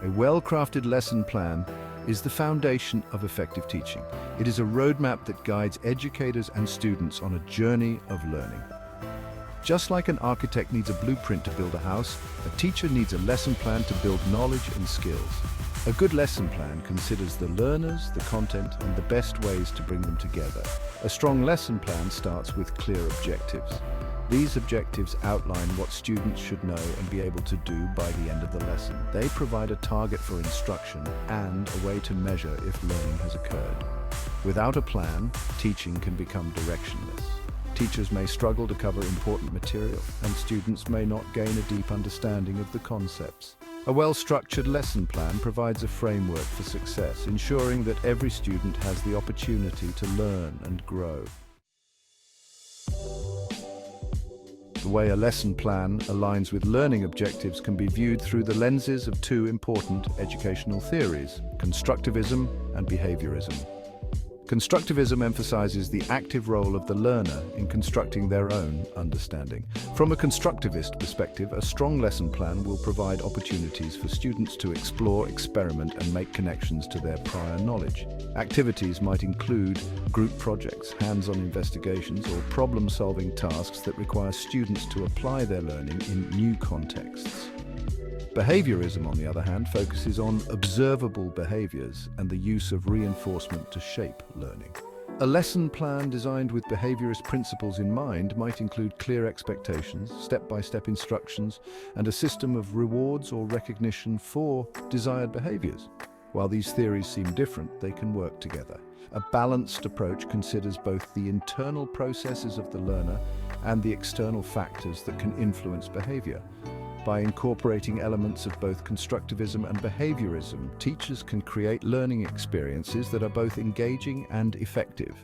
A well-crafted lesson plan is the foundation of effective teaching. It is a roadmap that guides educators and students on a journey of learning. Just like an architect needs a blueprint to build a house, a teacher needs a lesson plan to build knowledge and skills. A good lesson plan considers the learners, the content, and the best ways to bring them together. A strong lesson plan starts with clear objectives. These objectives outline what students should know and be able to do by the end of the lesson. They provide a target for instruction and a way to measure if learning has occurred. Without a plan, teaching can become directionless. Teachers may struggle to cover important material, and students may not gain a deep understanding of the concepts. A well-structured lesson plan provides a framework for success, ensuring that every student has the opportunity to learn and grow. The way a lesson plan aligns with learning objectives can be viewed through the lenses of two important educational theories: constructivism and behaviorism. Constructivism emphasizes the active role of the learner in constructing their own understanding. From a constructivist perspective, a strong lesson plan will provide opportunities for students to explore, experiment, and make connections to their prior knowledge. Activities might include group projects, hands-on investigations, or problem-solving tasks that require students to apply their learning in new contexts. Behaviorism, on the other hand, focuses on observable behaviors and the use of reinforcement to shape learning. A lesson plan designed with behaviorist principles in mind might include clear expectations, step-by-step instructions, and a system of rewards or recognition for desired behaviors. While these theories seem different, they can work together. A balanced approach considers both the internal processes of the learner and the external factors that can influence behavior. By incorporating elements of both constructivism and behaviorism, teachers can create learning experiences that are both engaging and effective.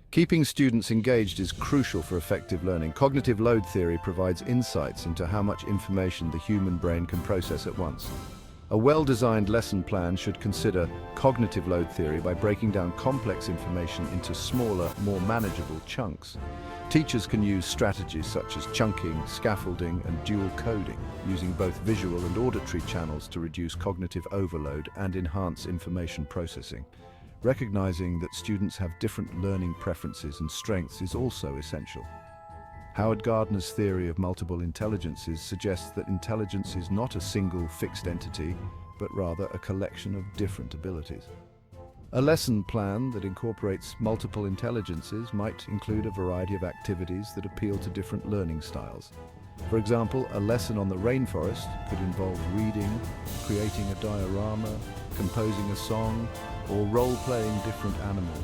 Keeping students engaged is crucial for effective learning. Cognitive load theory provides insights into how much information the human brain can process at once. A well-designed lesson plan should consider cognitive load theory by breaking down complex information into smaller, more manageable chunks. Teachers can use strategies such as chunking, scaffolding, and dual coding, using both visual and auditory channels to reduce cognitive overload and enhance information processing. Recognizing that students have different learning preferences and strengths is also essential. Howard Gardner's theory of multiple intelligences suggests that intelligence is not a single fixed entity, but rather a collection of different abilities. A lesson plan that incorporates multiple intelligences might include a variety of activities that appeal to different learning styles. For example, a lesson on the rainforest could involve reading, creating a diorama, composing a song, or role-playing different animals.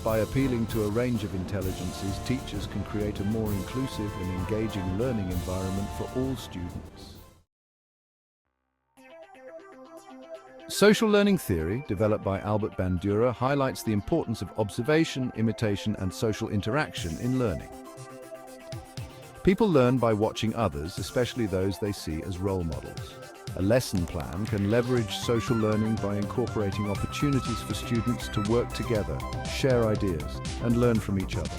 By appealing to a range of intelligences, teachers can create a more inclusive and engaging learning environment for all students. Social learning theory, developed by Albert Bandura, highlights the importance of observation, imitation, and social interaction in learning. People learn by watching others, especially those they see as role models. A lesson plan can leverage social learning by incorporating opportunities for students to work together, share ideas, and learn from each other.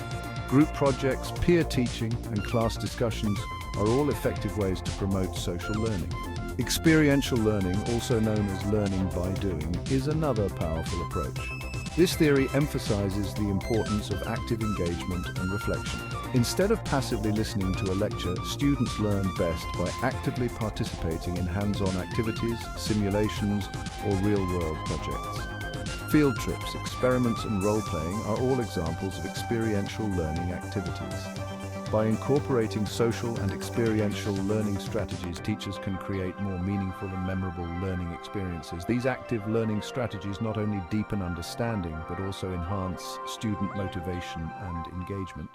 Group projects, peer teaching, and class discussions are all effective ways to promote social learning. Experiential learning, also known as learning by doing, is another powerful approach. This theory emphasizes the importance of active engagement and reflection. Instead of passively listening to a lecture, students learn best by actively participating in hands-on activities, simulations, or real-world projects. Field trips, experiments, and role-playing are all examples of experiential learning activities. By incorporating social and experiential learning strategies, teachers can create more meaningful and memorable learning experiences. These active learning strategies not only deepen understanding, but also enhance student motivation and engagement.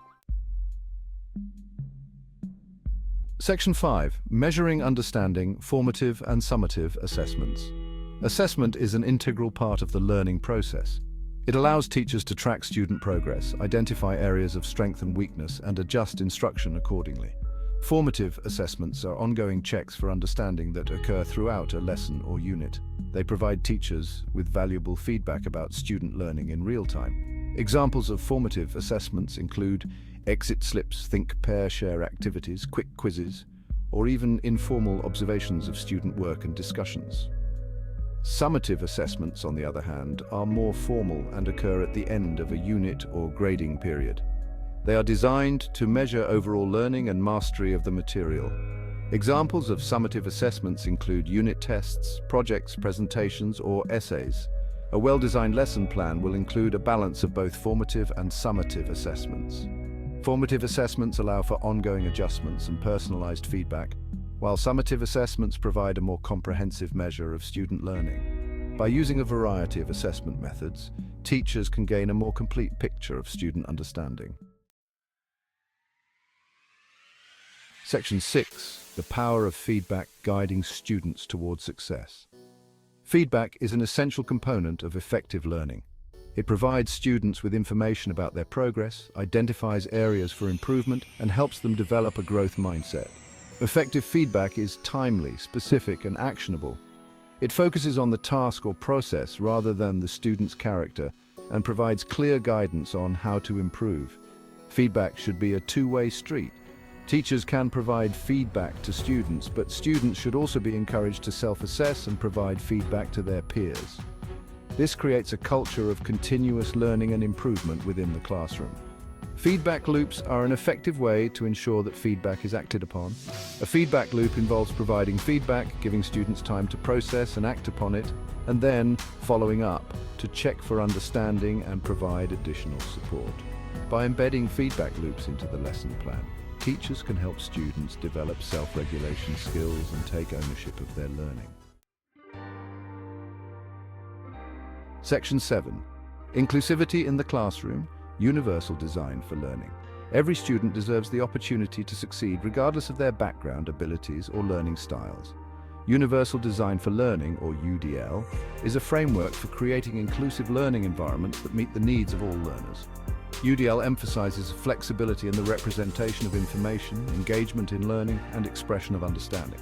Section 5. Measuring understanding, formative and summative assessments. Assessment is an integral part of the learning process. It allows teachers to track student progress, identify areas of strength and weakness, and adjust instruction accordingly. Formative assessments are ongoing checks for understanding that occur throughout a lesson or unit. They provide teachers with valuable feedback about student learning in real time. Examples of formative assessments include exit slips, think, pair, share activities, quick quizzes, or even informal observations of student work and discussions. Summative assessments, on the other hand, are more formal and occur at the end of a unit or grading period. They are designed to measure overall learning and mastery of the material. Examples of summative assessments include unit tests, projects, presentations, or essays. A well-designed lesson plan will include a balance of both formative and summative assessments. Formative assessments allow for ongoing adjustments and personalized feedback, while summative assessments provide a more comprehensive measure of student learning. By using a variety of assessment methods, teachers can gain a more complete picture of student understanding. Section 6. The power of feedback guiding students towards success. Feedback is an essential component of effective learning. It provides students with information about their progress, identifies areas for improvement, and helps them develop a growth mindset. Effective feedback is timely, specific, and actionable. It focuses on the task or process rather than the student's character and provides clear guidance on how to improve. Feedback should be a two-way street. Teachers can provide feedback to students, but students should also be encouraged to self-assess and provide feedback to their peers. This creates a culture of continuous learning and improvement within the classroom. Feedback loops are an effective way to ensure that feedback is acted upon. A feedback loop involves providing feedback, giving students time to process and act upon it, and then following up to check for understanding and provide additional support. By embedding feedback loops into the lesson plan, teachers can help students develop self-regulation skills and take ownership of their learning. Section 7. Inclusivity in the classroom, universal design for learning. Every student deserves the opportunity to succeed regardless of their background, abilities, or learning styles. Universal Design for Learning, or UDL, is a framework for creating inclusive learning environments that meet the needs of all learners. UDL emphasizes flexibility in the representation of information, engagement in learning, and expression of understanding.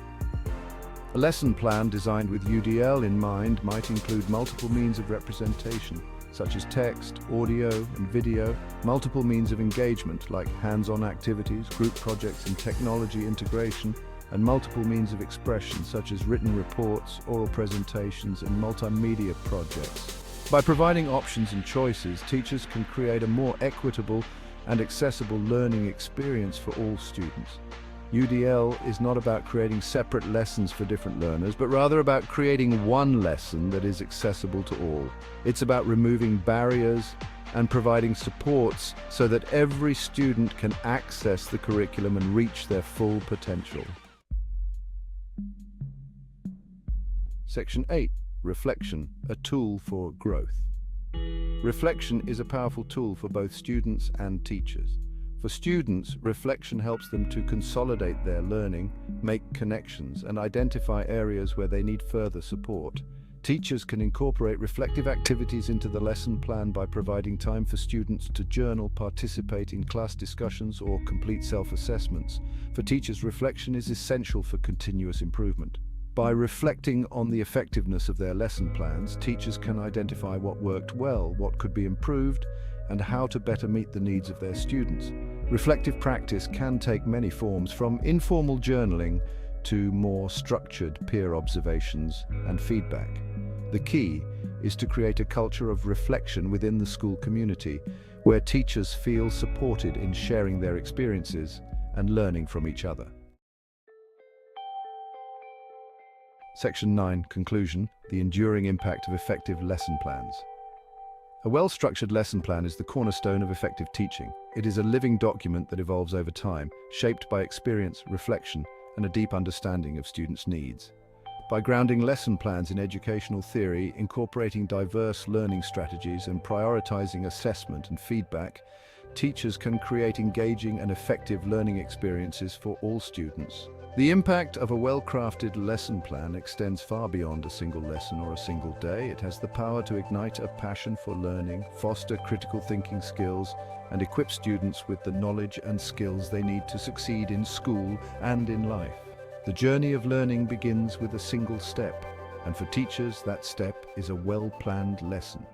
A lesson plan designed with UDL in mind might include multiple means of representation, such as text, audio, and video, multiple means of engagement like hands-on activities, group projects, and technology integration, and multiple means of expression such as written reports, oral presentations, and multimedia projects. By providing options and choices, teachers can create a more equitable and accessible learning experience for all students. UDL is not about creating separate lessons for different learners, but rather about creating one lesson that is accessible to all. It's about removing barriers and providing supports so that every student can access the curriculum and reach their full potential. Section 8. Reflection, a tool for growth. Reflection is a powerful tool for both students and teachers. For students, reflection helps them to consolidate their learning, make connections, and identify areas where they need further support. Teachers can incorporate reflective activities into the lesson plan by providing time for students to journal, participate in class discussions, or complete self-assessments. For teachers, reflection is essential for continuous improvement. By reflecting on the effectiveness of their lesson plans, teachers can identify what worked well, what could be improved, and how to better meet the needs of their students. Reflective practice can take many forms, from informal journaling to more structured peer observations and feedback. The key is to create a culture of reflection within the school community, where teachers feel supported in sharing their experiences and learning from each other. Section 9. Conclusion: the enduring impact of effective lesson plans. A well-structured lesson plan is the cornerstone of effective teaching. It is a living document that evolves over time, shaped by experience, reflection, and a deep understanding of students' needs. By grounding lesson plans in educational theory, incorporating diverse learning strategies, and prioritizing assessment and feedback, teachers can create engaging and effective learning experiences for all students. The impact of a well-crafted lesson plan extends far beyond a single lesson or a single day. It has the power to ignite a passion for learning, foster critical thinking skills, and equip students with the knowledge and skills they need to succeed in school and in life. The journey of learning begins with a single step, and for teachers, that step is a well-planned lesson.